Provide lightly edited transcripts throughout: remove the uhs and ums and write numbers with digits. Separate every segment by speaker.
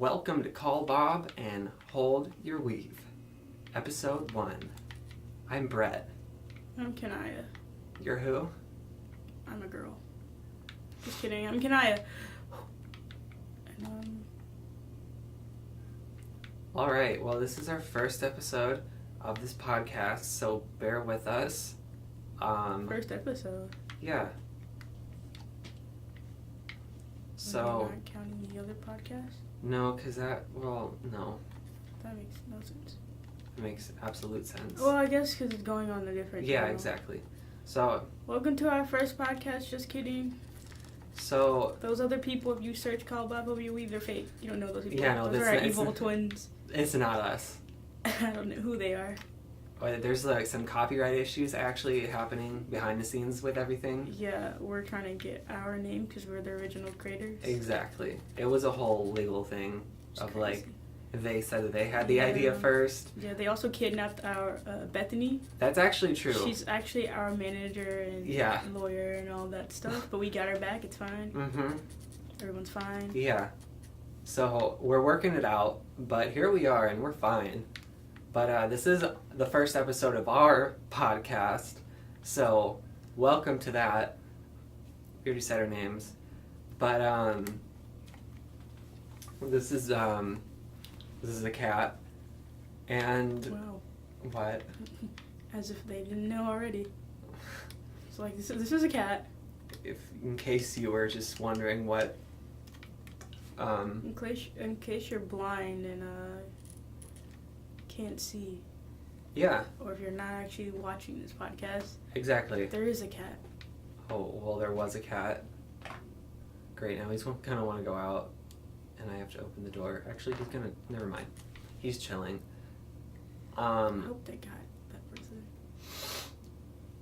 Speaker 1: Welcome to Call Bob and Hold Your Weave, Episode 1. I'm Brett.
Speaker 2: I'm Kanaya.
Speaker 1: You're who?
Speaker 2: I'm a girl. Just kidding, I'm Kanaya. And,
Speaker 1: Alright, well, this is our first episode of this podcast, so bear with us.
Speaker 2: First episode.
Speaker 1: Yeah. So...
Speaker 2: Are you not counting the other podcast?
Speaker 1: No, because no.
Speaker 2: That makes no sense.
Speaker 1: It makes absolute sense.
Speaker 2: Well, I guess because it's going on a different
Speaker 1: Yeah,
Speaker 2: channel.
Speaker 1: exactly. So...
Speaker 2: Welcome to our first podcast, just kidding.
Speaker 1: So...
Speaker 2: Those other people, if you search Call Bob Over Your Weave, they're fake. You don't know those people.
Speaker 1: Yeah, no,
Speaker 2: those
Speaker 1: that's
Speaker 2: are our evil twins.
Speaker 1: It's not us.
Speaker 2: I don't know who they are.
Speaker 1: There's like some copyright issues actually happening behind the scenes with everything.
Speaker 2: Yeah, we're trying to get our name because we're the original creators.
Speaker 1: Exactly. It was a whole legal thing
Speaker 2: It's
Speaker 1: of
Speaker 2: crazy.
Speaker 1: like, they said that they had the idea first.
Speaker 2: Yeah, they also kidnapped our Bethany.
Speaker 1: That's actually true.
Speaker 2: She's actually our manager and
Speaker 1: Yeah.
Speaker 2: lawyer and all that stuff, but we got her back. It's fine.
Speaker 1: Mm-hmm.
Speaker 2: Everyone's fine.
Speaker 1: Yeah. So we're working it out, but here we are and we're fine. But this is the first episode of our podcast, so welcome to that. We already said our names. But this is a cat. And
Speaker 2: Wow.
Speaker 1: what?
Speaker 2: As if they didn't know already. It's like, this is a cat.
Speaker 1: In case you were just wondering what
Speaker 2: In case you're blind and can't see,
Speaker 1: yeah,
Speaker 2: or if you're not actually watching this podcast,
Speaker 1: exactly.
Speaker 2: there is a cat.
Speaker 1: Oh, well, there was a cat. Great, now he's kind of want to go out, and I have to open the door. Actually, he's gonna, never mind. He's chilling.
Speaker 2: I hope they got that person.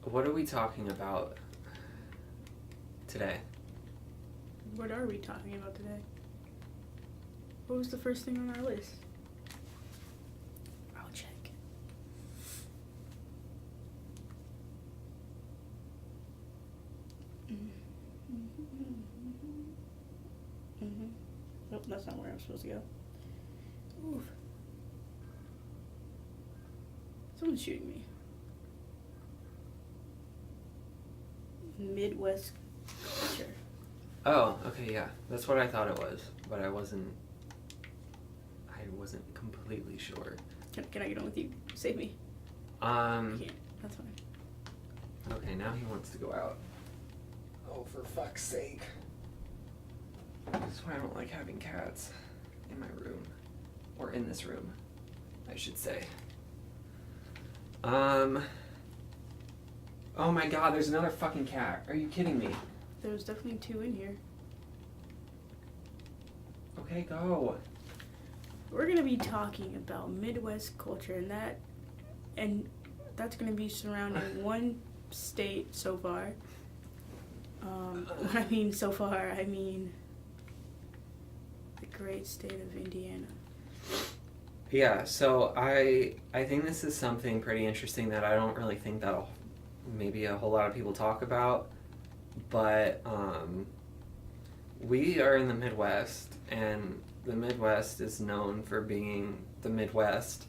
Speaker 1: What are we talking about today?
Speaker 2: What are we talking about today? What was the first thing on our list? I'll check. Nope, that's not where I'm supposed to go. Oof. Someone's shooting me. Midwest culture.
Speaker 1: Oh, okay, yeah. That's what I thought it was, but I wasn't completely sure.
Speaker 2: Can I get on with you? Save me. I can't. That's fine.
Speaker 1: Okay, now he wants to go out. Oh, for fuck's sake. That's why I don't like having cats in my room. Or in this room, I should say. Oh my god, there's another fucking cat. Are you kidding me?
Speaker 2: There's definitely two in here.
Speaker 1: Okay, go.
Speaker 2: We're gonna be talking about Midwest culture, and that's gonna be surrounding one state so far. When I mean so far, I mean the great state of Indiana.
Speaker 1: Yeah, so I think this is something pretty interesting that I don't really think that maybe a whole lot of people talk about, but we are in the Midwest, and the Midwest is known for being the Midwest,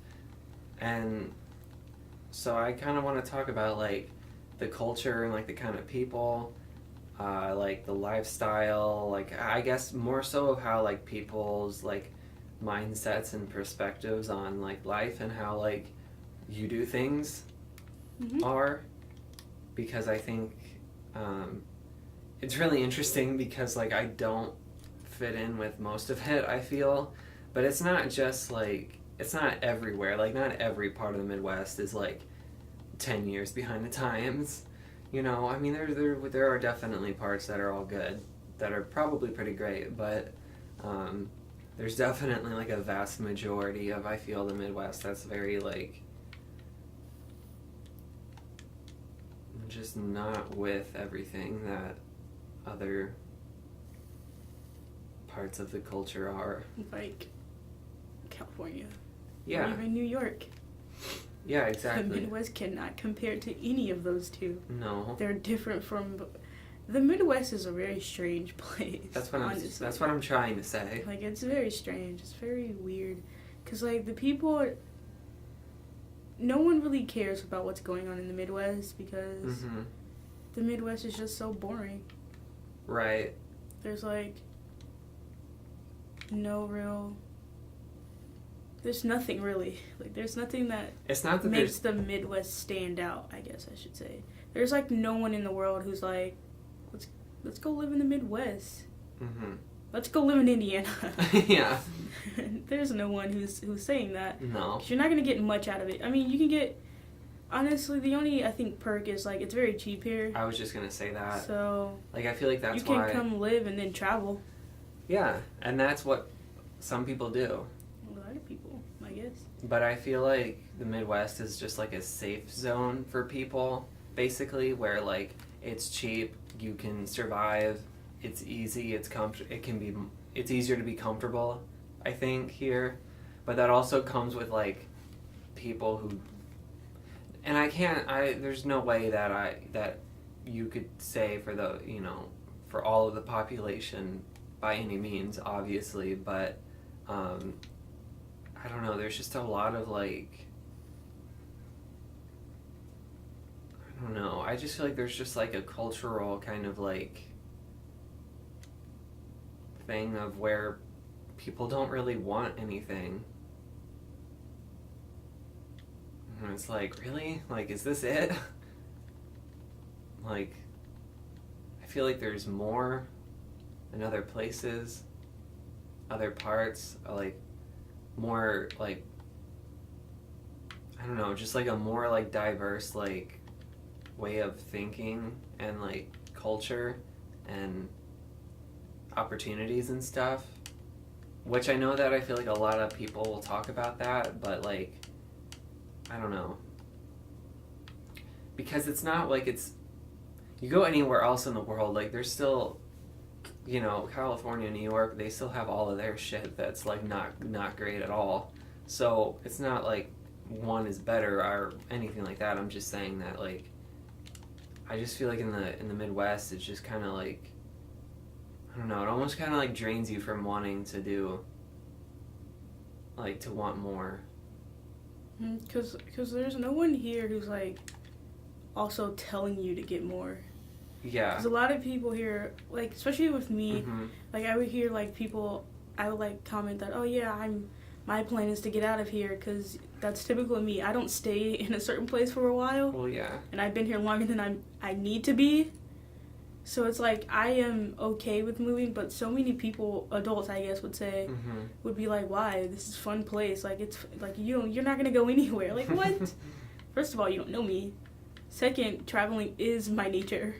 Speaker 1: and so I kind of want to talk about like the culture and like the kind of people, like the lifestyle, like I guess more so of how like people's like mindsets and perspectives on like life and how like you do things are, because I think it's really interesting because like I don't fit in with most of it, I feel, but it's not just like, it's not everywhere, like not every part of the Midwest is like 10 years behind the times, you know. I mean, there are definitely parts that are all good, that are probably pretty great, but there's definitely like a vast majority of, I feel, the Midwest that's very like just not with everything that other parts of the culture are.
Speaker 2: Like California.
Speaker 1: Yeah.
Speaker 2: Or even New York.
Speaker 1: Yeah, exactly.
Speaker 2: The Midwest cannot compare to any of those two.
Speaker 1: No.
Speaker 2: They're different from The Midwest is a very strange place.
Speaker 1: That's what
Speaker 2: honestly.
Speaker 1: that's what I'm trying to say.
Speaker 2: Like, it's very strange. It's very weird. Because, like, the people... No one really cares about what's going on in the Midwest because the Midwest is just so boring.
Speaker 1: Right.
Speaker 2: There's, like, no real... There's nothing really. Like, there's nothing that
Speaker 1: it's not that
Speaker 2: makes the Midwest stand out, I guess I should say. There's, like, no one in the world who's like, let's go live in the Midwest. Let's go live in Indiana.
Speaker 1: Yeah.
Speaker 2: There's no one who's saying that.
Speaker 1: No.
Speaker 2: 'Cause you're not going to get much out of it. I mean, you can get... Honestly, the only, I think, perk is, like, it's very cheap here.
Speaker 1: I was just going to say that.
Speaker 2: So...
Speaker 1: Like, I feel like that's
Speaker 2: you can
Speaker 1: why...
Speaker 2: come live and then travel.
Speaker 1: Yeah, and that's what some people do.
Speaker 2: A lot of people, I guess.
Speaker 1: But I feel like the Midwest is just, like, a safe zone for people, basically, where, like, it's cheap, you can survive, it's easy, it's easier to be comfortable, I think, here. But that also comes with, like, people who... And there's no way that you could say for the, for all of the population by any means, obviously, but, I don't know, there's just a lot of, like, I don't know, I just feel like there's just, like, a cultural kind of, like, thing of where people don't really want anything. And it's like, really? Like, is this it? Like, I feel like there's more in other places, other parts, like, more, like, I don't know, just, like, a more, like, diverse, like, way of thinking and, like, culture and opportunities and stuff. Which I know that I feel like a lot of people will talk about that, but, like, I don't know. Because it's not like it's... You go anywhere else in the world, like, there's still, California, New York, they still have all of their shit that's, like, not great at all. So, it's not like one is better or anything like that. I'm just saying that, like, I just feel like in the Midwest, it's just kind of, like, I don't know, it almost kind of, like, drains you from wanting to do, like, to want more.
Speaker 2: Because there's no one here who's, like, also telling you to get more.
Speaker 1: Yeah.
Speaker 2: Because a lot of people here, like, especially with me, like, I would hear, like, people, I would, like, comment that, oh, yeah, my plan is to get out of here, because that's typical of me. I don't stay in a certain place for a while.
Speaker 1: Well, yeah.
Speaker 2: And I've been here longer than I need to be. So it's like, I am okay with moving, but so many people, adults I guess would say, would be like, why? This is a fun place. Like, it's, like, you're not going to go anywhere. Like, what? First of all, you don't know me. Second, traveling is my nature.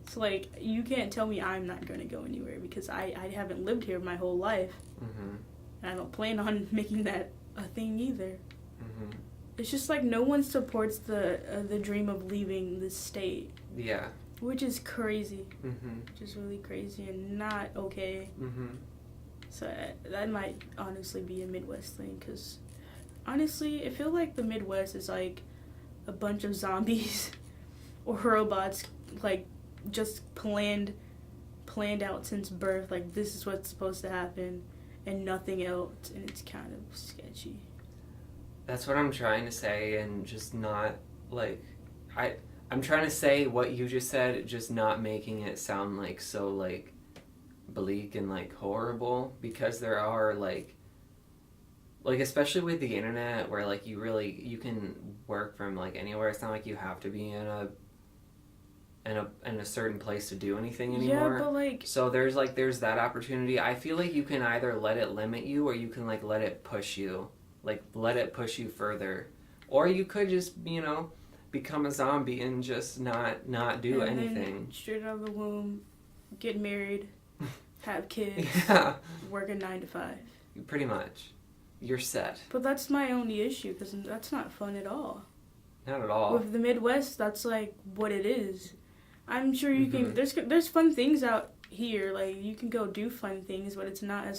Speaker 2: So, like, you can't tell me I'm not going to go anywhere because I haven't lived here my whole life. And I don't plan on making that a thing either. It's just, like, no one supports the dream of leaving this state.
Speaker 1: Yeah.
Speaker 2: Which is crazy. Which is really crazy and not okay. So that might honestly be a Midwest thing, because honestly, I feel like the Midwest is like a bunch of zombies or robots, like, just planned out since birth. Like, this is what's supposed to happen and nothing else, and it's kind of sketchy.
Speaker 1: That's what I'm trying to say, and just not, like, I'm trying to say what you just said, just not making it sound, like, so, like, bleak and, like, horrible, because there are, like, especially with the internet, where, like, you can work from, like, anywhere. It's not like you have to be in a certain place to do anything anymore.
Speaker 2: Yeah, but, like...
Speaker 1: So there's that opportunity. I feel like you can either let it limit you, or you can, like, let it push you. Like, let it push you further. Or you could just, become a zombie and just not do anything.
Speaker 2: Then straight out of the womb, get married, have kids, work a 9 to 5.
Speaker 1: Pretty much. You're set.
Speaker 2: But that's my only issue, because that's not fun at all.
Speaker 1: Not at all.
Speaker 2: With the Midwest, that's, like, what it is. I'm sure you can... There's fun things out here. Like, you can go do fun things, but it's not a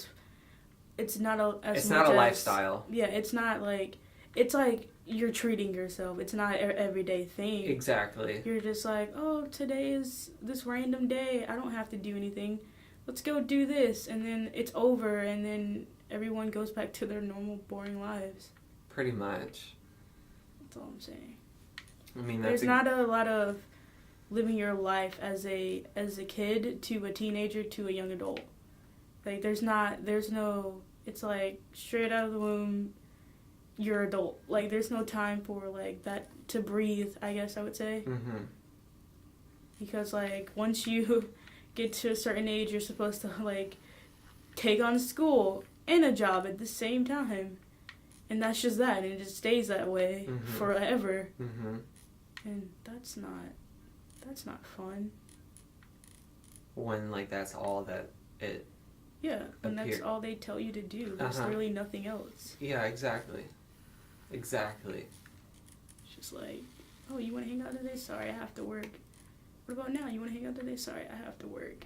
Speaker 2: lifestyle. Yeah, it's not, like... it's like you're treating yourself. It's not an everyday thing.
Speaker 1: Exactly.
Speaker 2: You're just like, oh, today is this random day. I don't have to do anything. Let's go do this. And then it's over, and then everyone goes back to their normal, boring lives.
Speaker 1: Pretty much.
Speaker 2: That's all I'm saying.
Speaker 1: I mean,
Speaker 2: There's not a lot of living your life as a kid to a teenager to a young adult. Like, there's no, it's like straight out of the womb, you're adult. Like, there's no time for, like, that to breathe, I guess I would say.
Speaker 1: Mm-hmm.
Speaker 2: Because, like, once you get to a certain age, you're supposed to, like, take on school and a job at the same time. And that's just that, and it just stays that way forever.
Speaker 1: Mm-hmm.
Speaker 2: And that's not fun.
Speaker 1: When, like, that's all that it...
Speaker 2: Yeah, and that's all they tell you to do. There's literally nothing else.
Speaker 1: Yeah, exactly. Exactly.
Speaker 2: It's just like, oh, you want to hang out today? Sorry, I have to work. What about now? You want to hang out today? Sorry, I have to work.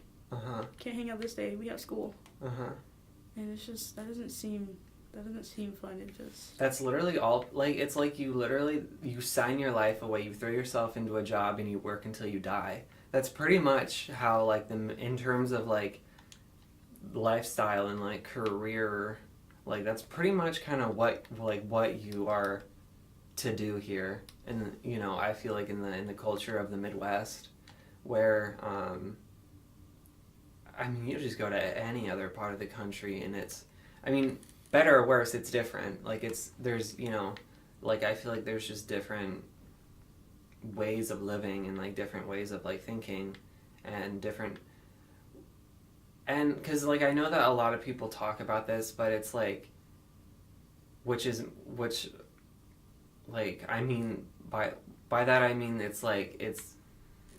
Speaker 2: Can't hang out this day. We have school. And it's just, that doesn't seem fun. It just... That's
Speaker 1: literally all, like, it's like you sign your life away, you throw yourself into a job, and you work until you die. That's pretty much how, like, in terms of, like, lifestyle and, like, career, like, that's pretty much kind of what you are to do here. And, you know, I feel like in the culture of the Midwest, where, I mean, you just go to any other part of the country, and it's, I mean, better or worse, it's different. Like, there's, you know, like, I feel like there's just different ways of living and, like, different ways of, like, thinking and different... And, because, like, I know that a lot of people talk about this, but it's, like, which, like, I mean, by that I mean it's, like, it's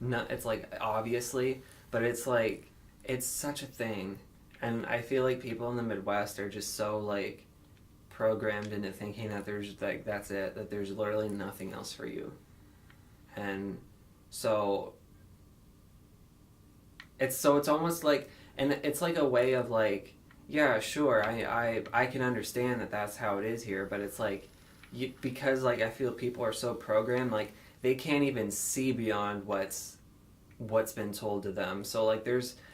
Speaker 1: not, it's, like, obviously, but it's, like, it's such a thing. And I feel like people in the Midwest are just so, like, programmed into thinking that there's, like, that's it, that there's literally nothing else for you. And so it's almost like, and it's like a way of, like, yeah, sure, I can understand that that's how it is here, but it's like, because, like, I feel people are so programmed, like, they can't even see beyond what's been told to them. So, like,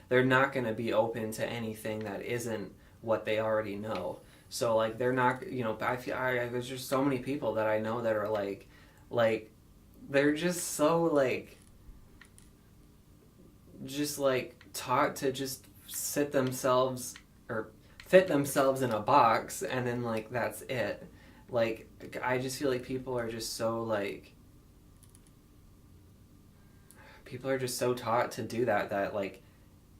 Speaker 1: they're not going to be open to anything that isn't what they already know. So, like, they're not, you know, there's just so many people that I know that are, like, they're just so, like, just, like, taught to just fit themselves in a box, and then, like, that's it. Like, I just feel like people are just so, like, people are just so taught to do that, like,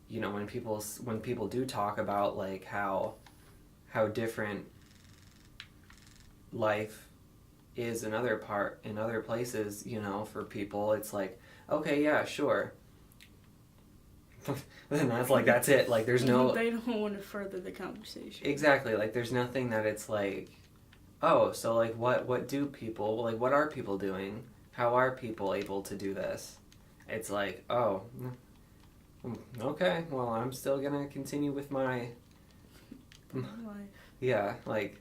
Speaker 1: you know, when people do talk about, like, how different life is in other places, you know, for people, it's like, okay, yeah, sure. Then that's it. Like, there's no...
Speaker 2: They don't want to further the conversation.
Speaker 1: Exactly. Like, there's nothing that it's like, oh, so, like, what do people... Like, what are people doing? How are people able to do this? It's like, oh, okay, well, I'm still gonna continue with my
Speaker 2: life.
Speaker 1: Yeah, like,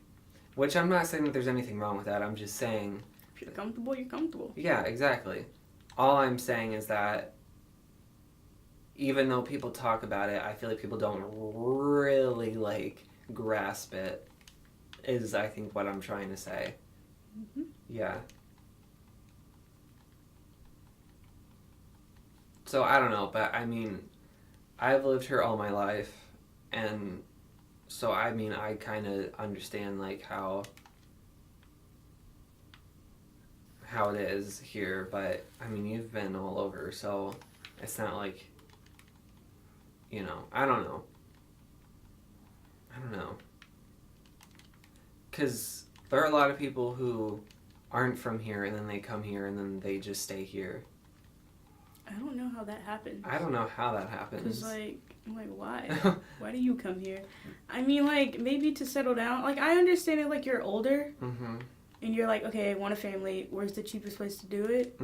Speaker 1: which I'm not saying that there's anything wrong with that. I'm just saying...
Speaker 2: If you're comfortable, you're comfortable.
Speaker 1: Yeah, exactly. All I'm saying is that even though people talk about it, I feel like people don't really, like, grasp it, is, I think, what I'm trying to say. Yeah. So, I don't know, but, I mean, I've lived here all my life, and so, I mean, I kind of understand, like, how it is here, but, I mean, you've been all over, so it's not like, you know, I don't know. Because there are a lot of people who aren't from here, and then they come here, and then they just stay here.
Speaker 2: I don't know how that happens.
Speaker 1: I don't know how that happens.
Speaker 2: Because, like, I'm like, why? Why do you come here? I mean, like, maybe to settle down. Like, I understand it, like, you're older. And you're like, okay, I want a family. Where's the cheapest place to do it?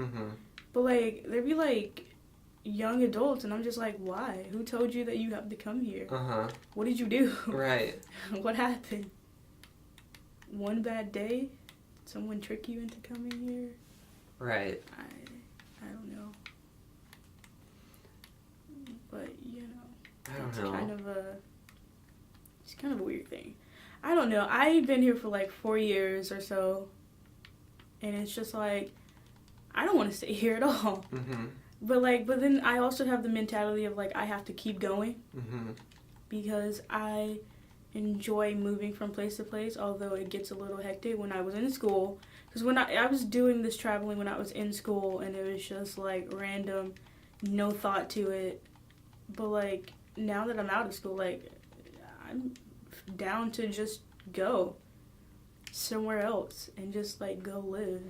Speaker 2: But, like, there'd be, like, young adults, and I'm just like, why? Who told you that you have to come here? What did you do?
Speaker 1: Right.
Speaker 2: What happened? One bad day? someone trick you into coming here?
Speaker 1: Right.
Speaker 2: I don't know. But, you know.
Speaker 1: I don't know.
Speaker 2: It's kind of a weird thing. I don't know. I've been here for like 4 years or so. And it's just like, I don't want to stay here at all.
Speaker 1: Mm-hmm.
Speaker 2: But then I also have the mentality of like, I have to keep going.
Speaker 1: Mm-hmm.
Speaker 2: Because I enjoy moving from place to place, although it gets a little hectic when I was in school. Because when I was doing this traveling when I was in school, and it was just like random, no thought to it. But like now that I'm out of school, like I'm down to just go somewhere else and just like go live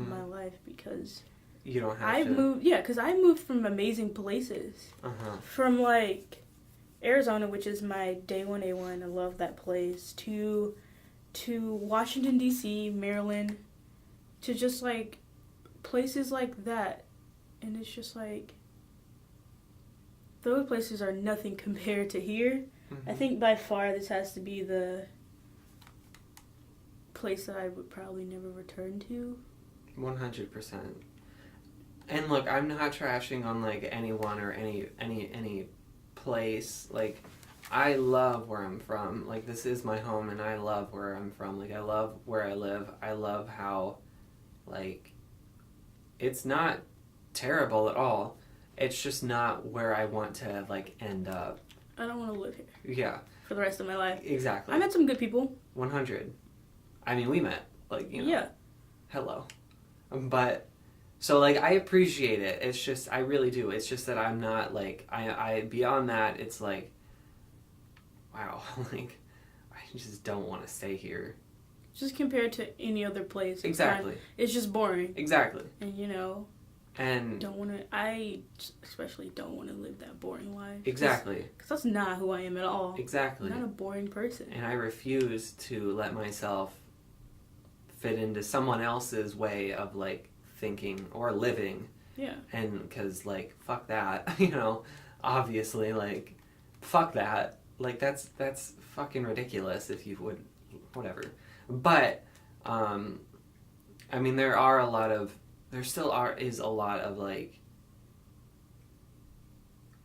Speaker 2: my life, because
Speaker 1: you don't have
Speaker 2: I've
Speaker 1: to.
Speaker 2: moved. Yeah, because I moved from amazing places. From like Arizona, which is my day one A1, I love that place, to Washington, D.C., Maryland, to just, like, places like that. And it's just, like, those places are nothing compared to here.
Speaker 1: Mm-hmm.
Speaker 2: I think by far this has to be the place that I would probably never return to.
Speaker 1: 100%. And look, I'm not trashing on, like, anyone or any place. Like, I love where I'm from. Like, this is my home, and I love where I'm from. Like, I love where I live. I love how, like, it's not terrible at all. It's just not where I want to, like, end up.
Speaker 2: I don't want to live here.
Speaker 1: Yeah.
Speaker 2: For the rest of my life.
Speaker 1: Exactly.
Speaker 2: I met some good people.
Speaker 1: 100. I mean, we met. Like, you know.
Speaker 2: Yeah.
Speaker 1: Hello. But... So, like, I appreciate it. It's just, I really do. It's just that I'm not, like, I beyond that, it's like, wow, like, I just don't want to stay here.
Speaker 2: Just compared to any other place.
Speaker 1: Exactly.
Speaker 2: It's just boring.
Speaker 1: Exactly.
Speaker 2: And, you know,
Speaker 1: and
Speaker 2: I especially don't want to live that boring life.
Speaker 1: Exactly.
Speaker 2: Because that's not who I am at all.
Speaker 1: Exactly.
Speaker 2: I'm not a boring person.
Speaker 1: And I refuse to let myself fit into someone else's way of, like, thinking or living.
Speaker 2: Yeah.
Speaker 1: And because, like, fuck that, you know, obviously, like, fuck that. Like, that's fucking ridiculous if you would, whatever. But, I mean, there still is a lot of, like,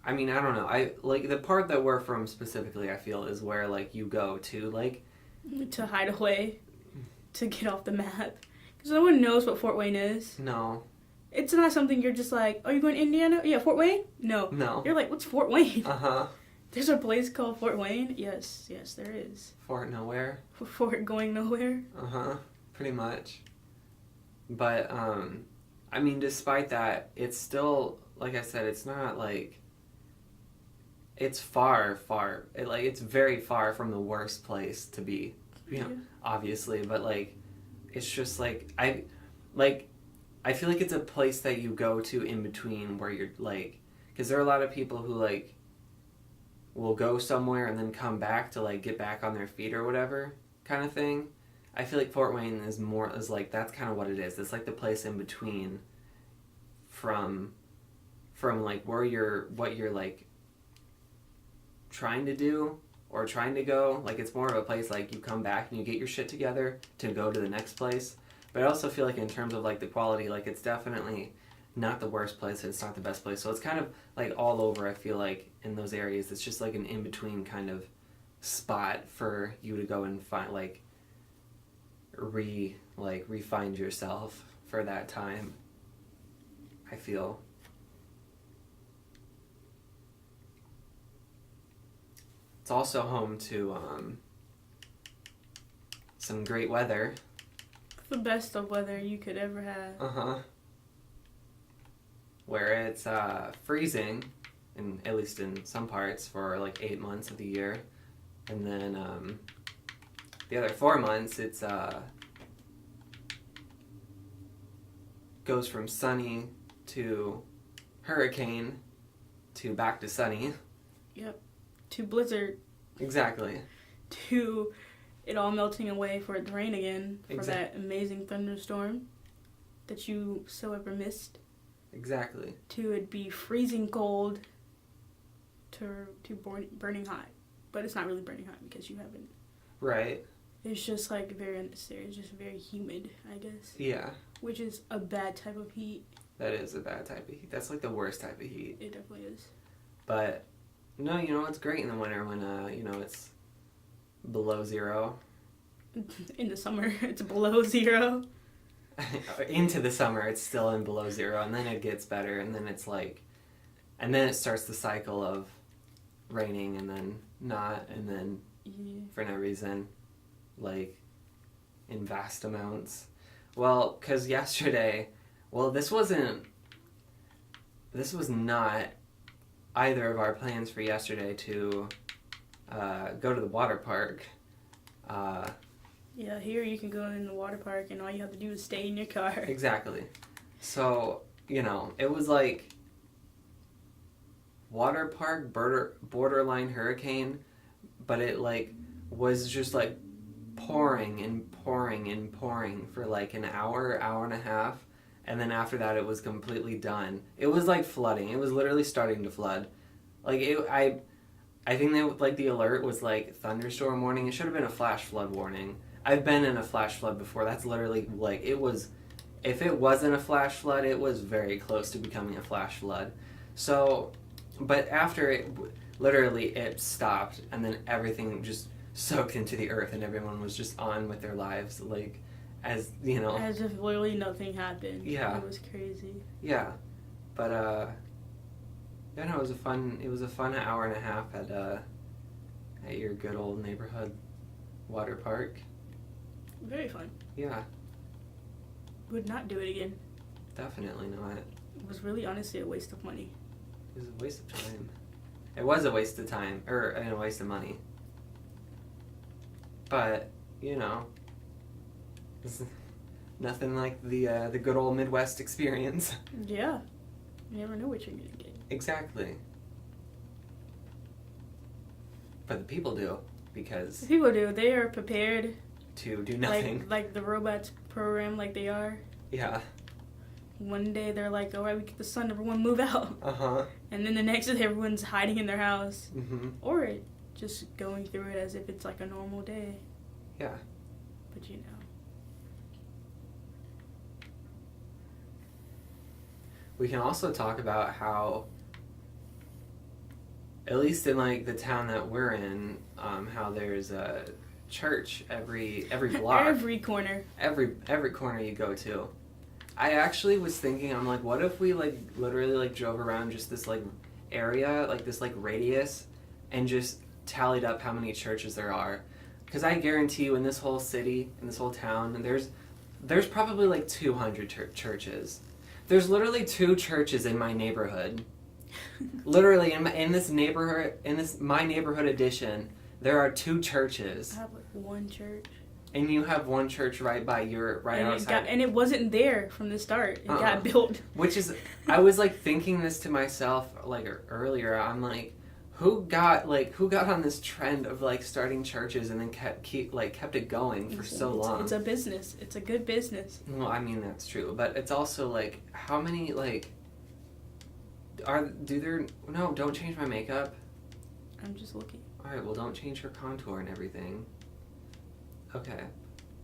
Speaker 1: I mean, I don't know. I, like, the part that we're from specifically, I feel, is where, like, you go to, like...
Speaker 2: To hide away. To get off the map. Because no one knows what Fort Wayne is.
Speaker 1: No.
Speaker 2: It's not something you're just like, oh, you're going to Indiana? Yeah, Fort Wayne? No.
Speaker 1: No.
Speaker 2: You're like, what's Fort Wayne?
Speaker 1: Uh-huh.
Speaker 2: There's a place called Fort Wayne? Yes, there is.
Speaker 1: Fort nowhere?
Speaker 2: Fort going nowhere?
Speaker 1: Uh-huh. Pretty much. But, I mean, despite that, it's still, like I said, it's not, like... It's it's very far from the worst place to be, you know, obviously, but, like, it's just, like, I feel like it's a place that you go to in between where you're, like, because there are a lot of people who, like, will go somewhere and then come back to, like, get back on their feet or whatever kind of thing. I feel like Fort Wayne is like, that's kind of what it is. It's, like, the place in between from like, what you're, like, trying to do or trying to go. Like, it's more of a place, like, you come back and you get your shit together to go to the next place. But I also feel like in terms of, like, the quality, like, it's definitely not the worst place, it's not the best place. So it's kind of, like, all over, I feel like, in those areas. It's just, like, an in-between kind of spot for you to go and find, like, re-find yourself for that time, I feel. It's also home to some great weather.
Speaker 2: The best of weather you could ever have.
Speaker 1: Uh-huh. Where it's freezing, at least in some parts, for like 8 months of the year. And then the other 4 months, it's goes from sunny to hurricane to back to sunny.
Speaker 2: Yep. To blizzard.
Speaker 1: Exactly.
Speaker 2: To it all melting away for it to rain again. For that amazing thunderstorm that you so ever missed.
Speaker 1: Exactly.
Speaker 2: To it be freezing cold. To burning hot. But it's not really burning hot because you haven't.
Speaker 1: Right.
Speaker 2: It's just like very unnecessary. It's just very humid, I guess.
Speaker 1: Yeah,
Speaker 2: Which is a bad type of heat.
Speaker 1: that is a bad type of heat. That's like the worst type of heat.
Speaker 2: It definitely is.
Speaker 1: But no, you know it's great in the winter when you know it's below 0.
Speaker 2: In the summer, it's below 0.
Speaker 1: Into the summer, it's still in below 0, and then it gets better, and then it's like, and then it starts the cycle of raining and then not, and then
Speaker 2: Yeah.
Speaker 1: for no reason, like in vast amounts. Well, because yesterday, well, this was not either of our plans for yesterday to go to the water park.
Speaker 2: Yeah, here you can go in the water park and all you have to do is stay in your car.
Speaker 1: Exactly. So, you know, it was like water park borderline hurricane, but it like was just like pouring and pouring and pouring for like an hour and a half, and then after that it was completely done. It was like flooding. It was literally starting to flood. Like I think that like the alert was like thunderstorm warning. It should have been a flash flood warning. I've been in a flash flood before. That's literally like it was. If it wasn't a flash flood, it was very close to becoming a flash flood. So, but after it, literally it stopped, and then everything just soaked into the earth, and everyone was just on with their lives, like, as you know.
Speaker 2: As if literally nothing happened.
Speaker 1: Yeah.
Speaker 2: It was crazy.
Speaker 1: Yeah, but yeah, no, it was a fun hour and a half at your good old neighborhood water park.
Speaker 2: Very fun.
Speaker 1: Yeah,
Speaker 2: Would not do it again.
Speaker 1: definitely not.
Speaker 2: It was really honestly a waste of money.
Speaker 1: It was a waste of time. It was a waste of time, or a waste of money. But you know, it's nothing like the good old Midwest experience.
Speaker 2: Yeah. You never know what you're gonna get.
Speaker 1: Exactly. But the people do, because
Speaker 2: People do. They are prepared.
Speaker 1: to do nothing.
Speaker 2: Like the robots program like they are.
Speaker 1: Yeah.
Speaker 2: One day they're like, all right, we get the sun, everyone move out.
Speaker 1: Uh-huh.
Speaker 2: And then the next day everyone's hiding in their house.
Speaker 1: Mm-hmm.
Speaker 2: Or just going through it as if it's like a normal day.
Speaker 1: Yeah.
Speaker 2: But you know.
Speaker 1: We can also talk about how, at least in like the town that we're in, how there's a church every block.
Speaker 2: Every corner.
Speaker 1: Every corner you go to. I actually was thinking, I'm like, what if we like literally like drove around just this like area, like this like radius, and just tallied up how many churches there are. Because I guarantee you in this whole city, in this whole town, there's probably like 200 churches. There's literally 2 churches in my neighborhood. Literally in this neighborhood, my neighborhood edition, there are 2 churches.
Speaker 2: I have like one church.
Speaker 1: And you have one church right by your outside.
Speaker 2: And it wasn't there from the start. It got built.
Speaker 1: Which is, I was like thinking this to myself like earlier. I'm like, who got on this trend of like starting churches and then kept it going for so long?
Speaker 2: It's a business. It's a good business.
Speaker 1: Well, I mean that's true, but it's also like how many like don't change my makeup.
Speaker 2: I'm just looking.
Speaker 1: All right, well don't change her contour and everything. Okay,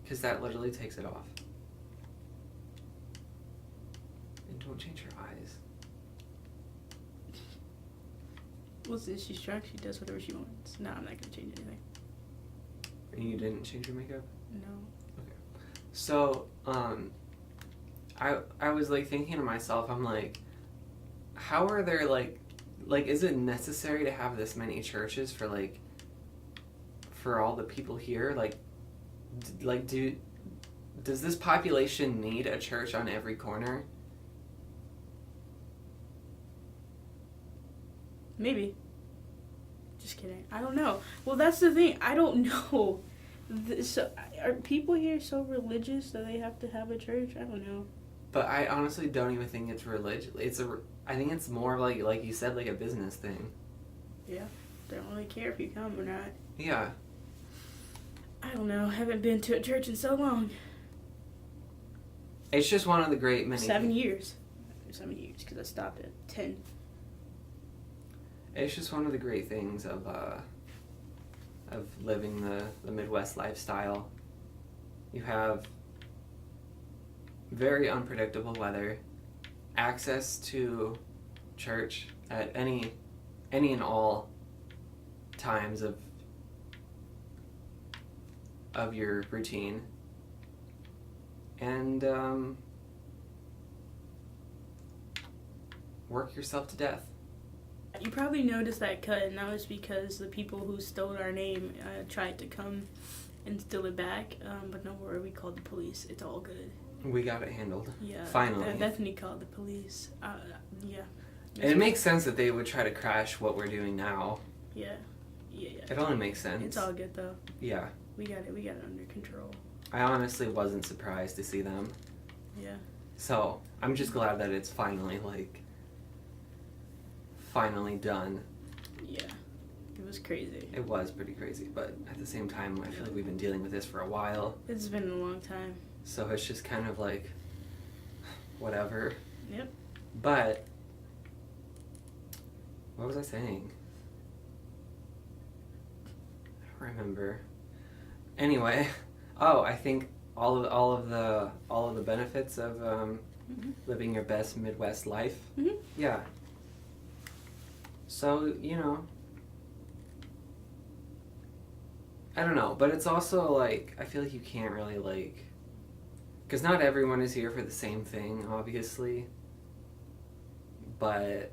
Speaker 1: because that literally takes it off. And don't change her eyes.
Speaker 2: Well, since she's drunk, she does whatever she wants. No, I'm not gonna change anything.
Speaker 1: And you didn't change your makeup?
Speaker 2: No.
Speaker 1: Okay. So, I was like thinking to myself, I'm like, how are there like is it necessary to have this many churches for all the people here? Does this population need a church on every corner?
Speaker 2: Maybe. Just kidding. I don't know. Well, that's the thing. I don't know. So, are people here so religious that they have to have a church? I don't know.
Speaker 1: But I honestly don't even think it's religious. I think it's more like you said, like a business thing.
Speaker 2: Yeah. They don't really care if you come or not.
Speaker 1: Yeah.
Speaker 2: I don't know. I haven't been to a church in so long.
Speaker 1: It's just one of the great many
Speaker 2: 7 years. 7 years, because I stopped at 10.
Speaker 1: It's just one of the great things of of living the Midwest lifestyle. You have very unpredictable weather, access to church at any and all times of your routine, and work yourself to death.
Speaker 2: You probably noticed that cut, and that was because the people who stole our name tried to come and steal it back, but no worry, we called the police. It's all good.
Speaker 1: We got it handled.
Speaker 2: Yeah.
Speaker 1: Finally.
Speaker 2: Bethany called the police. Yeah.
Speaker 1: And it makes sense that they would try to crash what we're doing now.
Speaker 2: Yeah.
Speaker 1: It only makes sense.
Speaker 2: It's all good, though.
Speaker 1: Yeah.
Speaker 2: We got it under control.
Speaker 1: I honestly wasn't surprised to see them.
Speaker 2: Yeah.
Speaker 1: So, I'm just glad that it's finally done.
Speaker 2: Yeah. It was crazy.
Speaker 1: It was pretty crazy, but at the same time, I feel like we've been dealing with this for a while.
Speaker 2: It's been a long time.
Speaker 1: So it's just kind of like, whatever.
Speaker 2: Yep.
Speaker 1: But, what was I saying? I don't remember. Anyway, I think all of the benefits of living your best Midwest life.
Speaker 2: Mm-hmm.
Speaker 1: Yeah. So, I don't know, but it's also like, I feel like you can't really because not everyone is here for the same thing, obviously, but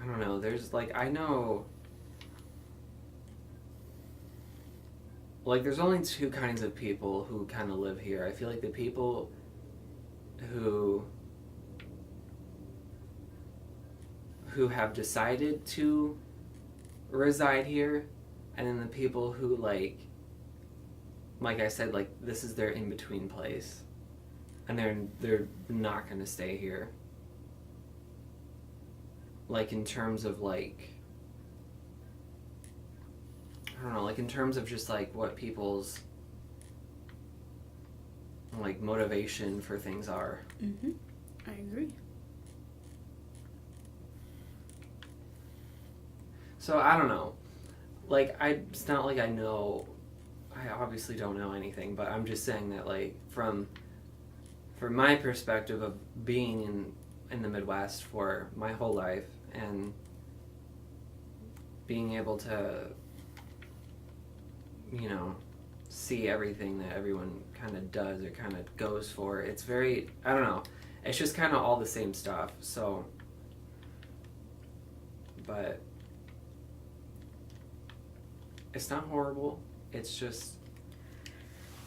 Speaker 1: I don't know, there's I know, there's only two kinds of people who kind of live here. I feel like the people who have decided to reside here, and then the people who like I said, this is their in-between place, and they're not gonna stay here. In terms of I don't know, in terms of just what people's motivation for things are.
Speaker 2: Mm-hmm. I agree.
Speaker 1: So I don't know. It's not like I know. I obviously don't know anything, but I'm just saying that from my perspective of being in the Midwest for my whole life and being able to see everything that everyone kind of does or kind of goes for, it's very, I don't know, it's just kind of all the same stuff. So, but it's not horrible. It's just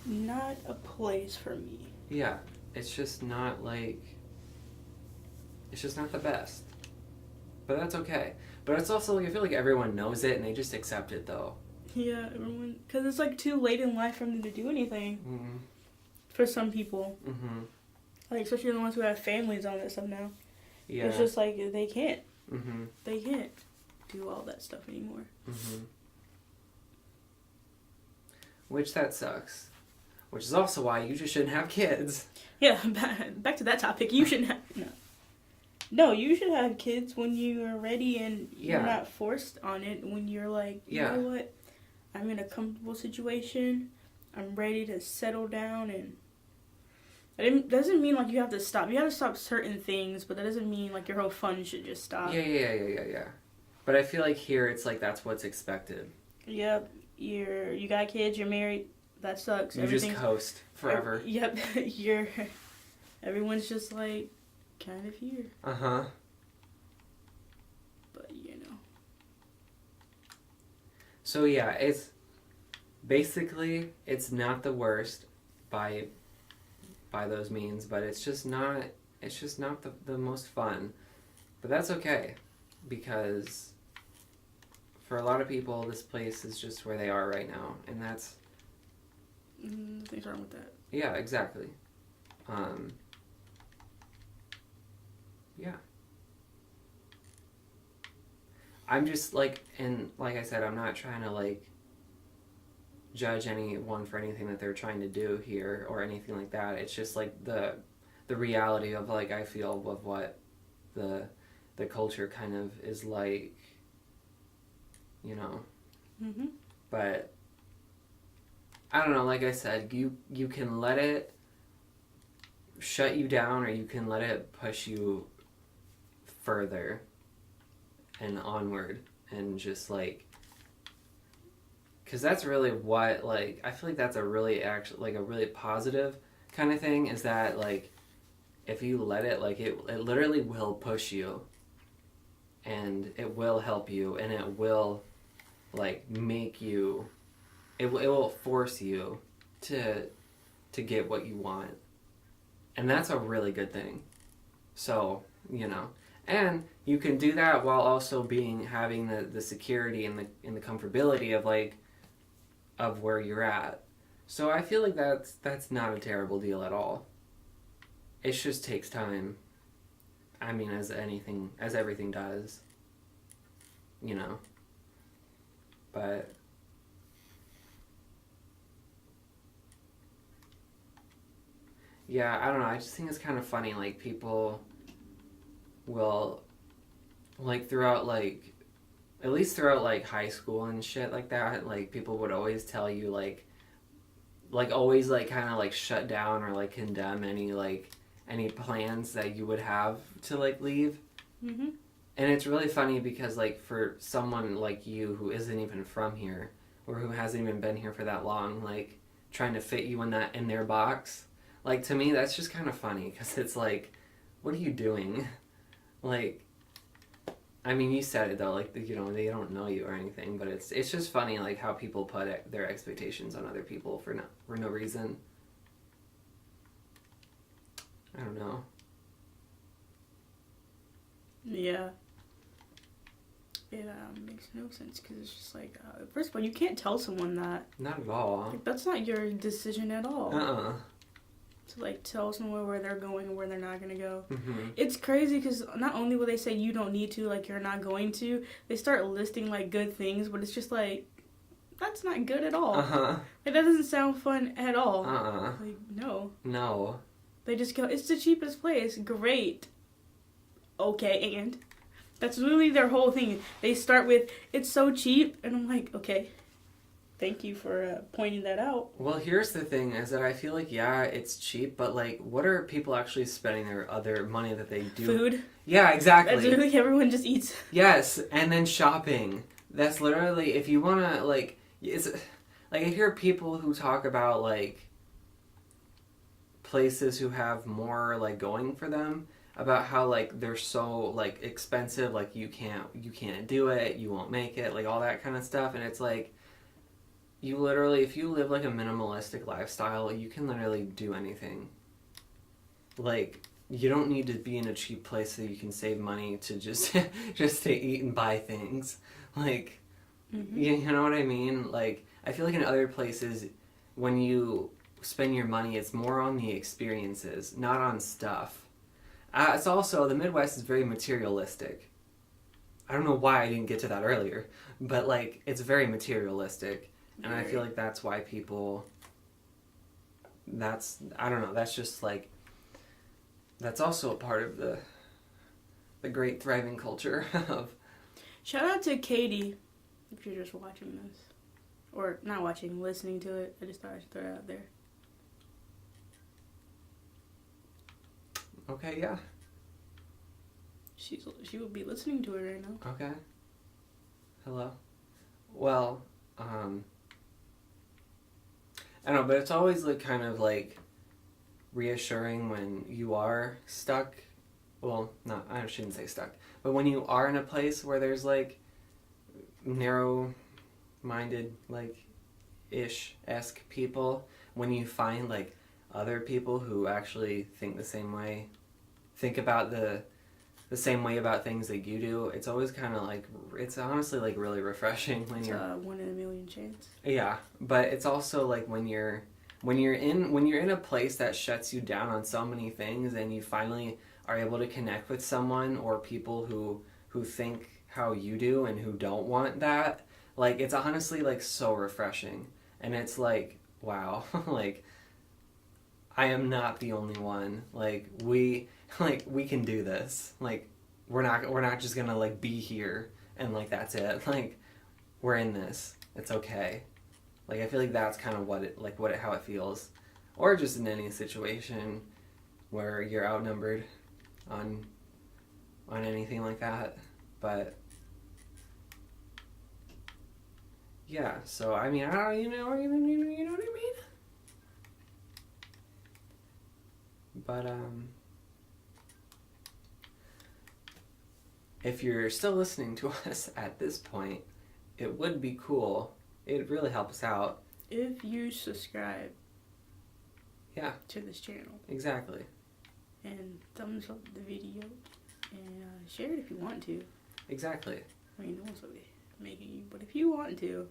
Speaker 2: not a place for me.
Speaker 1: Yeah, it's just not it's just not the best. But that's okay. But it's also I feel like everyone knows it and they just accept it though.
Speaker 2: Yeah, everyone, because it's too late in life for them to do anything.
Speaker 1: Mm-hmm.
Speaker 2: For some people.
Speaker 1: Mm-hmm.
Speaker 2: Especially the ones who have families on this stuff now.
Speaker 1: Yeah.
Speaker 2: It's just they can't.
Speaker 1: Mm-hmm.
Speaker 2: They can't do all that stuff anymore.
Speaker 1: Mm-hmm. Which that sucks. Which is also why you just shouldn't have kids.
Speaker 2: Yeah, back to that topic. You shouldn't have... No, you should have kids when you are ready and you're not forced on it. When you're you know what? I'm in a comfortable situation. I'm ready to settle down, and it doesn't mean you have to stop. You have to stop certain things, but that doesn't mean your whole fun should just stop.
Speaker 1: Yeah. But I feel like here it's that's what's expected.
Speaker 2: Yep. You got kids, you're married, that sucks.
Speaker 1: You just coast forever.
Speaker 2: Yep. Everyone's just kind of here.
Speaker 1: Uh-huh.
Speaker 2: But
Speaker 1: So yeah, it's basically it's not the worst by those means, but it's just not the most fun. But that's okay, because for a lot of people, this place is just where they are right now, and that's...
Speaker 2: Nothing's wrong with that.
Speaker 1: Yeah, exactly. Yeah. I'm just, and like I said, I'm not trying to, judge anyone for anything that they're trying to do here, or anything like that. It's just, the reality of, I feel of what the culture kind of is like,
Speaker 2: Mhm.
Speaker 1: But I don't know, like I said, you can let it shut you down or you can let it push you further and onward and just like because that's really what like I feel like that's a really actually like a really positive kind of thing is that like if you let it like it literally will push you and it will help you and it will like make you it will force you to get what you want and that's a really good thing so you know and you can do that while also having the security and the comfortability of like of where you're at so I feel like that's not a terrible deal at all it just takes time I mean as everything does you know but yeah I don't know I just think it's kind of funny like people will like throughout like at least throughout like high school and shit like that like people would always tell you like always like kind of like shut down or like condemn any plans that you would have to like leave
Speaker 2: Mhm.
Speaker 1: and it's really funny because like for someone like you who isn't even from here or who hasn't even been here for that long like trying to fit you in their box like to me that's just kind of funny because it's like what are you doing like I mean, you said it though, like you know they don't know you or anything, but it's just funny like how people put their expectations on other people for no reason. I don't know.
Speaker 2: Yeah. It makes no sense because it's just like, first of all, you can't tell someone that.
Speaker 1: Not at all.
Speaker 2: Like, that's not your decision at all. To like tell someone where they're going and where they're not gonna go.
Speaker 1: Mm-hmm.
Speaker 2: It's crazy because not only will they say you don't need to, like you're not going to, they start listing like good things, but it's just like that's not good at all.
Speaker 1: Uh-huh.
Speaker 2: Like that doesn't sound fun at all. Like no.
Speaker 1: No.
Speaker 2: They just go, it's the cheapest place. Great. Okay, and that's literally their whole thing. They start with it's so cheap, and I'm like, okay. Thank you for pointing that out.
Speaker 1: Well, here's the thing: is that I feel like yeah, it's cheap, but like, what are people actually spending their other money that they do?
Speaker 2: Food.
Speaker 1: Yeah, exactly.
Speaker 2: That's literally everyone just eats.
Speaker 1: Yes, and then shopping. That's literally if you wanna like, it's like I hear people who talk about like places who have more like going for them about how like they're so like expensive, like you can't do it, you won't make it, like all that kind of stuff, and it's like. You literally, if you live like a minimalistic lifestyle, you can literally do anything. Like, you don't need to be in a cheap place so you can save money to just to eat and buy things. Like, you know what I mean? Like, I feel like in other places, when you spend your money, it's more on the experiences, not on stuff. It's also, the Midwest is very materialistic. I don't know why I didn't get to that earlier, but like, it's very materialistic. And I feel like that's why people, I don't know, that's just like, that's also a part of the great thriving culture of.
Speaker 2: Shout out to Katie, if you're just watching this. Or not watching, listening to it. I just thought I should throw it out there.
Speaker 1: Okay, yeah.
Speaker 2: She would be listening to it right now.
Speaker 1: Okay. Hello. Well, I don't know, but it's always like kind of like reassuring when you are stuck. Well, not I shouldn't say stuck, but when you are in a place where there's like narrow-minded like esque people, when you find like other people who actually think the same way, think about the same way about things that you do, it's always kind of like, it's honestly like really refreshing when
Speaker 2: it's
Speaker 1: you're
Speaker 2: a 1 in a million chance.
Speaker 1: Yeah, but it's also like when you're in a place that shuts you down on so many things and you finally are able to connect with someone or people who think how you do and who don't want that, like it's honestly like so refreshing. And it's like, wow, like I am not the only one. Like we can do this. Like we're not just gonna like be here and like that's it. Like we're in this It's okay. Like, I feel like that's kind of how it feels. Or just in any situation where you're outnumbered on anything like that. But yeah, so I mean, I don't, you know what I mean? But if you're still listening to us at this point, it would be cool. It'd really help us out
Speaker 2: if you subscribe.
Speaker 1: Yeah.
Speaker 2: To this channel.
Speaker 1: Exactly.
Speaker 2: And thumbs up the video and share it if you want to.
Speaker 1: Exactly.
Speaker 2: I mean, no one's making you, but if you want to,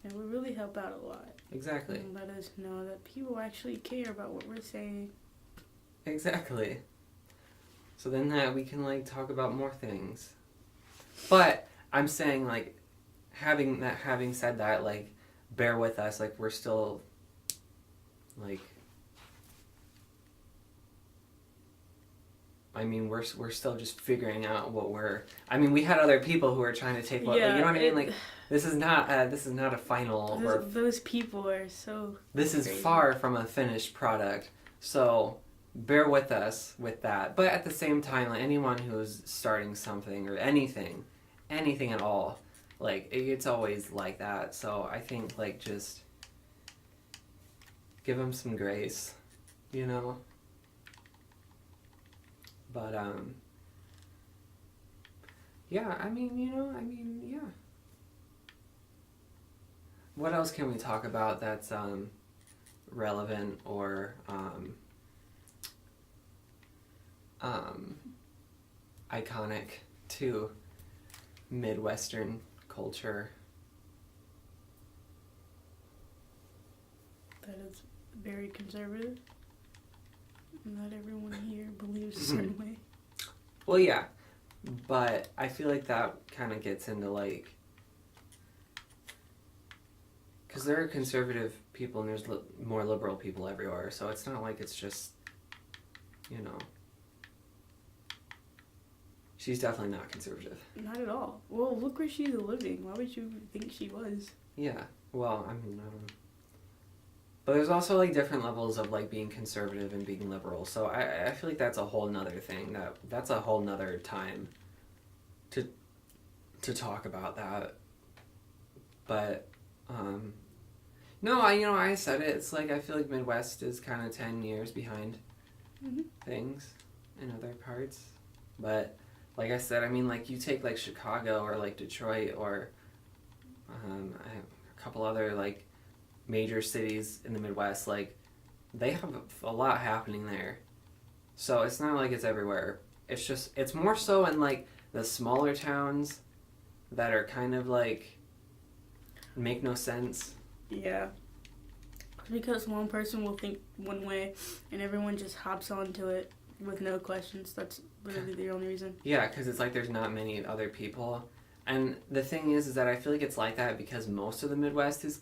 Speaker 2: it would really help out a lot.
Speaker 1: Exactly.
Speaker 2: And let us know that people actually care about what we're saying.
Speaker 1: Exactly. So then that we can like talk about more things. But I'm saying like having said that, like bear with us, like we're still like I mean we're still just figuring out what we had other people who are trying to take what you know what I mean, like this is not a final
Speaker 2: those people are so
Speaker 1: this is
Speaker 2: crazy.
Speaker 1: Far from a finished product, so bear with us with that. But at the same time, like anyone who's starting something or anything at all, like it's always like that. So I think like just give them some grace, you know. But yeah, I mean, yeah. What else can we talk about that's relevant or iconic to Midwestern culture?
Speaker 2: That is very conservative. Not everyone here believes a certain way.
Speaker 1: Well, yeah, but I feel like that kind of gets into like, because there are conservative people and there's more liberal people everywhere, so it's not like it's just, you know. She's definitely not conservative.
Speaker 2: Not at all. Well, look where she's living. Why would you think she was?
Speaker 1: Yeah. Well, I mean, but there's also like different levels of like being conservative and being liberal. So I feel like that's a whole nother thing. That's a whole nother time to talk about that. But no, I said it. It's like I feel like Midwest is kind of 10 years behind things in other parts. But like I said, I mean, like you take like Chicago or like Detroit or a couple other like major cities in the Midwest, like they have a lot happening there. So it's not like it's everywhere. It's more so in like the smaller towns that are kind of like make no sense.
Speaker 2: Yeah. Because one person will think one way and everyone just hops onto it with no questions. That's literally the only reason.
Speaker 1: Yeah, because it's like there's not many other people. And the thing is that I feel like it's like that because most of the Midwest is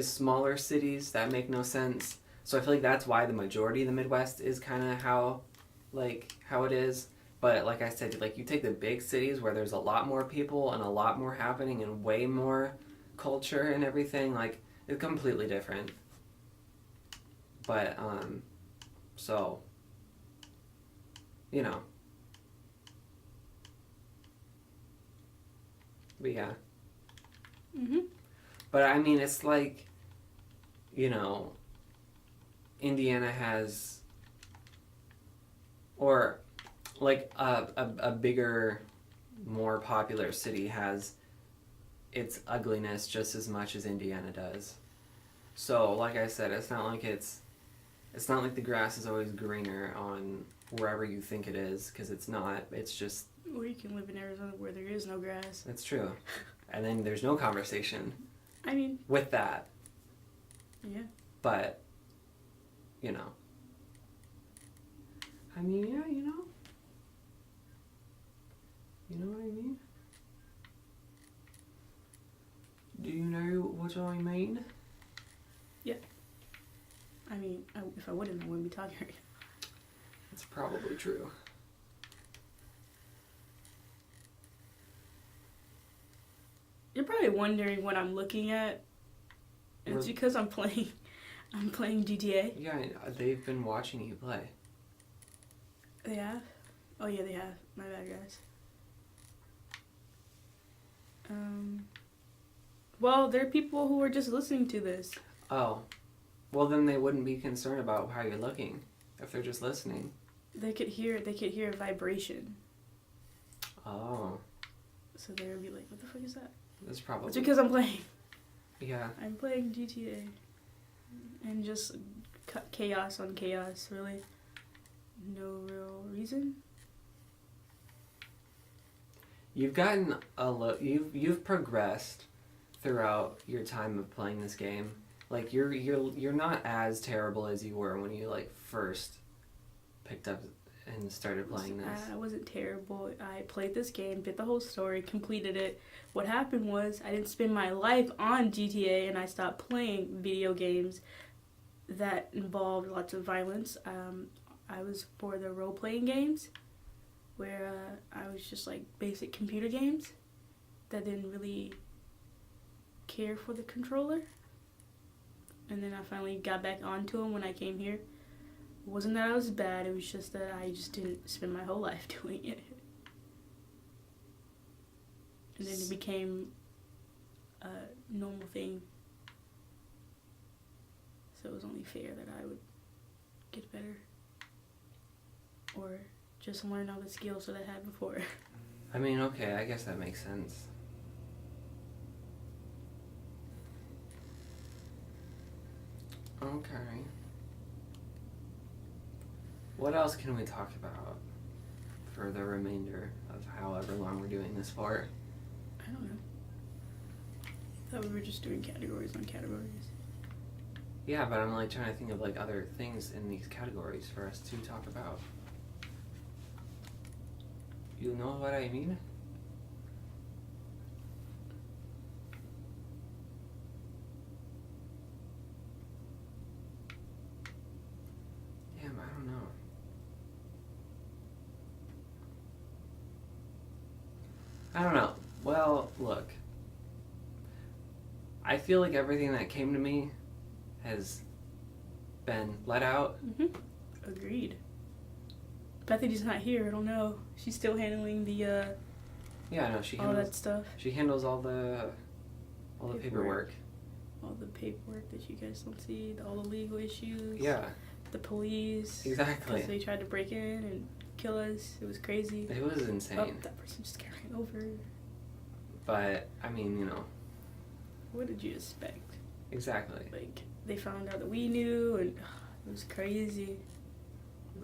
Speaker 1: smaller cities that make no sense. So I feel like that's why the majority of the Midwest is kind of how it is. But like I said, like you take the big cities where there's a lot more people and a lot more happening and way more culture and everything, like it's completely different. But so you know. But yeah. But I mean, it's like, you know, Indiana has, or like a bigger, more popular city has its ugliness just as much as Indiana does. So, like I said, it's not like the grass is always greener on wherever you think it is, because it's not. It's just.
Speaker 2: Or you can live in Arizona where there is no grass.
Speaker 1: That's true. And then there's no conversation.
Speaker 2: I mean.
Speaker 1: With that.
Speaker 2: Yeah.
Speaker 1: But, you know. I mean, yeah, you know. You know what I mean? Do you know what I mean?
Speaker 2: Yeah. I mean, if I wouldn't, I wouldn't be talking right now.
Speaker 1: That's probably true.
Speaker 2: You're probably wondering what I'm looking at. And it's because I'm playing GTA.
Speaker 1: Yeah, they've been watching you play.
Speaker 2: They have? Oh yeah, they have. My bad, guys. Well, there are people who are just listening to this.
Speaker 1: Oh. Well, then they wouldn't be concerned about how you're looking if they're just listening.
Speaker 2: They could hear a vibration.
Speaker 1: Oh.
Speaker 2: So they would be like, what the fuck is that?
Speaker 1: That's probably...
Speaker 2: It's because I'm playing.
Speaker 1: Yeah.
Speaker 2: I'm playing GTA. And just chaos on chaos, really. No real reason.
Speaker 1: You've gotten you've progressed throughout your time of playing this game. Like you're not as terrible as you were when you like first picked up and started playing this.
Speaker 2: I wasn't terrible. I played this game, did the whole story, completed it. What happened was I didn't spend my life on GTA and I stopped playing video games that involved lots of violence. I was for the role-playing games where I was just like basic computer games that didn't really care for the controller. And then I finally got back onto them when I came here. It wasn't that I was bad, it was just that I just didn't spend my whole life doing it. And then it became a normal thing. So it was only fair that I would get better. Or just learn all the skills that I had before.
Speaker 1: I mean, okay, I guess that makes sense. Okay. What else can we talk about for the remainder of however long we're doing this for?
Speaker 2: I don't know. I thought we were just doing categories on categories.
Speaker 1: Yeah, but I'm like trying to think of like other things in these categories for us to talk about. You know what I mean? Damn, I don't know. I don't know. Well, look. I feel like everything that came to me has been let out.
Speaker 2: Mm-hmm. Agreed. Bethany's not here. I don't know. She's still handling the
Speaker 1: Yeah, no, she
Speaker 2: all
Speaker 1: handles
Speaker 2: that stuff.
Speaker 1: She handles all the paperwork.
Speaker 2: All the paperwork that you guys don't see. All the legal issues.
Speaker 1: Yeah.
Speaker 2: The police.
Speaker 1: Exactly.
Speaker 2: Because they tried to break in and kill us. It was crazy.
Speaker 1: It was insane.
Speaker 2: Oh, that person just got ran over.
Speaker 1: But I mean, you know.
Speaker 2: What did you expect?
Speaker 1: Exactly.
Speaker 2: Like they found out that we knew, and it was crazy.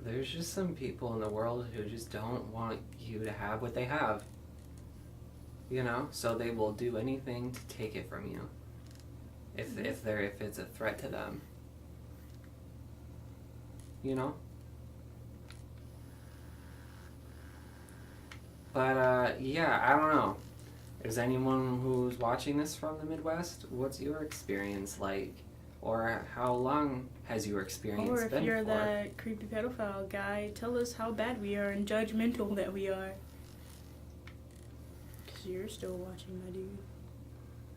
Speaker 1: There's just some people in the world who just don't want you to have what they have. You know? So they will do anything to take it from you. If it's a threat to them. You know? But yeah, I don't know. Is anyone who's watching this from the Midwest? What's your experience like? Or how long has your experience been for?
Speaker 2: Or if you're that creepy pedophile guy, tell us how bad we are and judgmental that we are. Because you're still watching, my dude.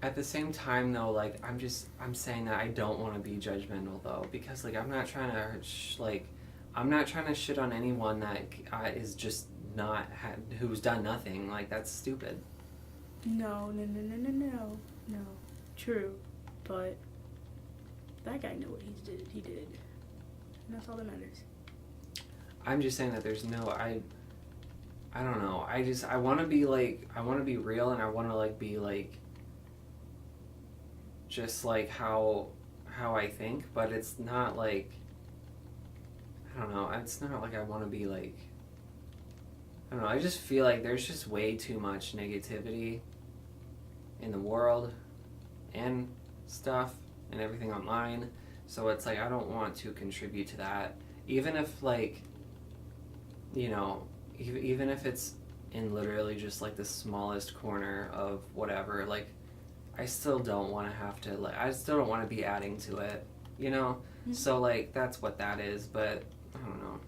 Speaker 1: At the same time, though, like, I'm saying that I don't want to be judgmental, though. Because, like, I'm not trying to shit on anyone that is just who's done nothing. Like, that's stupid.
Speaker 2: No. True. But that guy knew what he did. And that's all that matters.
Speaker 1: I'm just saying that there's no, I don't know. I want to be real, and I want to like be like just like how I think, but it's not like, I don't know. It's not like I want to be like, I don't know. I just feel like there's just way too much negativity in the world and stuff and everything online. So it's like I don't want to contribute to that. Even if like, you know, even if it's in literally just like the smallest corner of whatever, like I still don't want to have to, like, I still don't want to be adding to it, you know?
Speaker 2: Mm-hmm.
Speaker 1: So like that's what that is, but I don't know.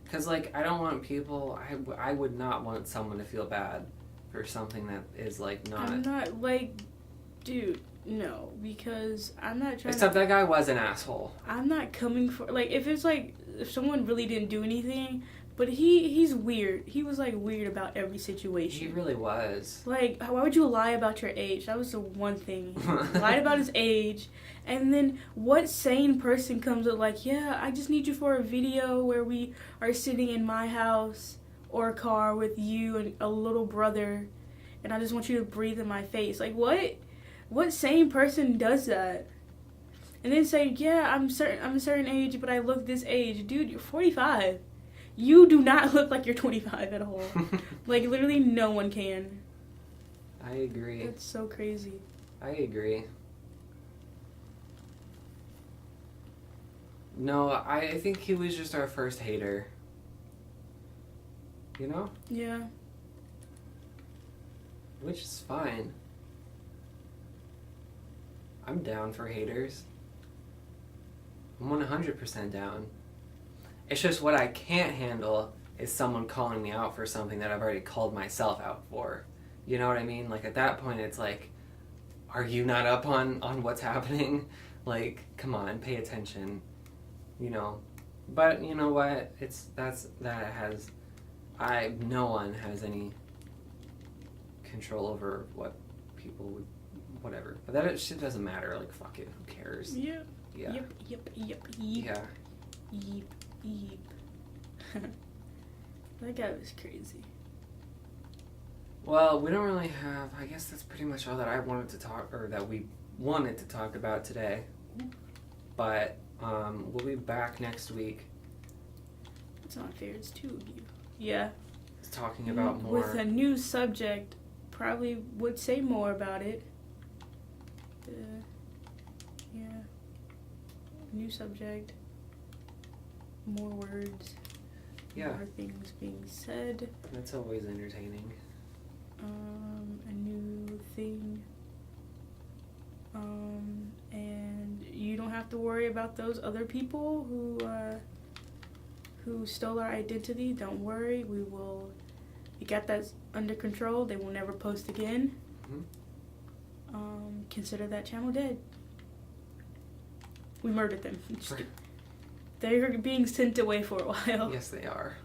Speaker 1: Because, like, I don't want people, I would not want someone to feel bad for something that is like not.
Speaker 2: I'm not like, dude, no, because I'm not trying.
Speaker 1: Except that guy was an asshole.
Speaker 2: I'm not coming for like if it's like if someone really didn't do anything, but he's weird. He was like weird about every situation.
Speaker 1: He really was.
Speaker 2: Like, why would you lie about your age? That was the one thing. He lied about his age. And then what sane person comes up like, yeah, I just need you for a video where we are sitting in my house or a car with you and a little brother, and I just want you to breathe in my face. Like, what? What sane person does that? And then say, yeah, I'm a certain age, but I look this age. Dude, you're 45. You do not look like you're 25 at all. Like, literally no one can.
Speaker 1: I agree.
Speaker 2: That's so crazy.
Speaker 1: I agree. No, I think he was just our first hater. You know?
Speaker 2: Yeah.
Speaker 1: Which is fine. I'm down for haters. I'm 100% down. It's just what I can't handle is someone calling me out for something that I've already called myself out for. You know what I mean? Like, at that point, it's like, are you not up on what's happening? Like, come on, pay attention. You know? But, you know what? No one has any control over what people would, whatever. But that shit doesn't matter. Like, fuck it. Who cares?
Speaker 2: Yep.
Speaker 1: Yeah.
Speaker 2: Yep.
Speaker 1: Yeah.
Speaker 2: Yep. That guy was crazy.
Speaker 1: Well, we don't really have. I guess that's pretty much all that I wanted to talk, or that we wanted to talk about today. But we'll be back next week.
Speaker 2: It's not fair. It's two of you. Yeah.
Speaker 1: Talking about more.
Speaker 2: With a new subject, probably would say more about it. Yeah. New subject. More words.
Speaker 1: Yeah.
Speaker 2: More things being said.
Speaker 1: That's always entertaining.
Speaker 2: A new thing. And you don't have to worry about those other people who stole our identity. Don't worry, we got that under control. They will never post again.
Speaker 1: Mm-hmm.
Speaker 2: Consider that channel dead. We murdered them.
Speaker 1: Right.
Speaker 2: They're being sent away for a while.
Speaker 1: Yes, they are.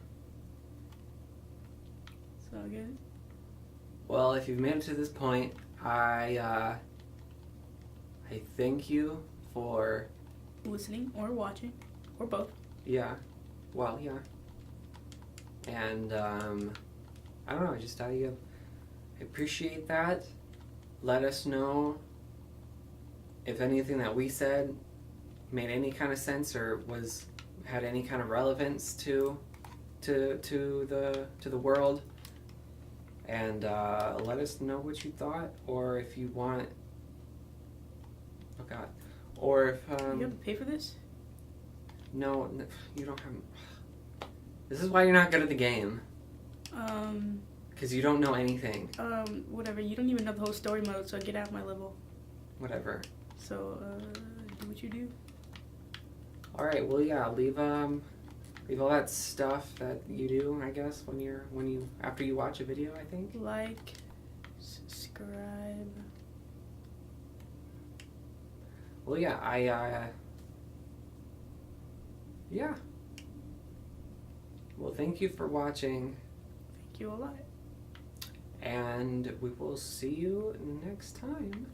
Speaker 2: So good.
Speaker 1: Well, if you've made it to this point, I thank you for
Speaker 2: Listening or watching or both.
Speaker 1: Yeah. Well, yeah. And I don't know. I appreciate that. Let us know if anything that we said made any kind of sense or had any kind of relevance to the world. And let us know what you thought, or if you want. Oh God. Or if
Speaker 2: You have to pay for this?
Speaker 1: No, you don't have. This is why you're not good at the game. Because you don't know anything.
Speaker 2: Whatever. You don't even know the whole story mode, so get out of my level.
Speaker 1: Whatever.
Speaker 2: So, do what you do.
Speaker 1: All right. Well, yeah. Leave all that stuff that you do. I guess after you watch a video. I think.
Speaker 2: Like, subscribe.
Speaker 1: Well, yeah. Yeah. Well, thank you for watching.
Speaker 2: Thank you a lot.
Speaker 1: And we will see you next time.